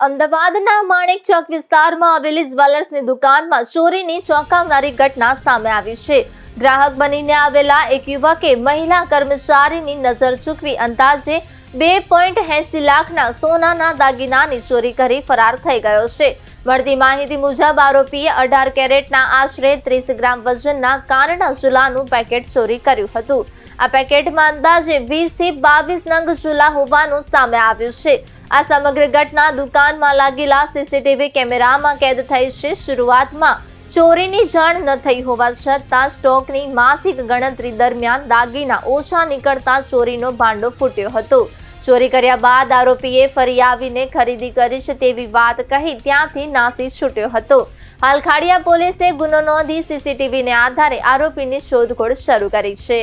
અમદાવાદના માણેકચોક વિસ્તારમાં આવેલી જ્વેલર્સની દુકાનમાં ચોરીની ચોંકાવનારી ઘટના સામે આવી છે। ગ્રાહક બનીને આવેલા એક યુવકે મહિલા કર્મચારીની નજર ચૂકવી અંદાજે 2.80 લાખના સોનાના દાગીનાની ચોરી કરી ફરાર થઈ ગયો છે। મળતી માહિતી મુજબ આરોપીએ 18 કેરેટના આશરે 30 ગ્રામ વજનના કાનના ઝુલાનું પેકેટ ચોરી કર્યું હતું। આ પેકેટમાં અંદાજે 20 થી 22 નંગ ઝુલા હોવાનું સામે આવ્યું છે। આ સમગ્ર ઘટના દુકાનમાં લાગેલા સીસીટીવી કેમેરામાં કેદ થઈ છે। શરૂઆતમાં ચોરીની જાણ ન થઈ હોવા છતાં સ્ટોકની માસિક ગણતરી દરમિયાન દાગીના ઓછા નીકળતા ચોરીનો ભાંડો ફૂટ્યો હતો। ચોરી કર્યા બાદ આરોપીએ ફરી આવીને ખરીદી કરી છે તેવી વાત કહી ત્યાંથી નાસી છૂટ્યો હતો। હાલ ખાડિયા પોલીસે ગુનો નોંધી સીસીટીવીને આધારે આરોપીની શોધખોળ શરૂ કરી છે।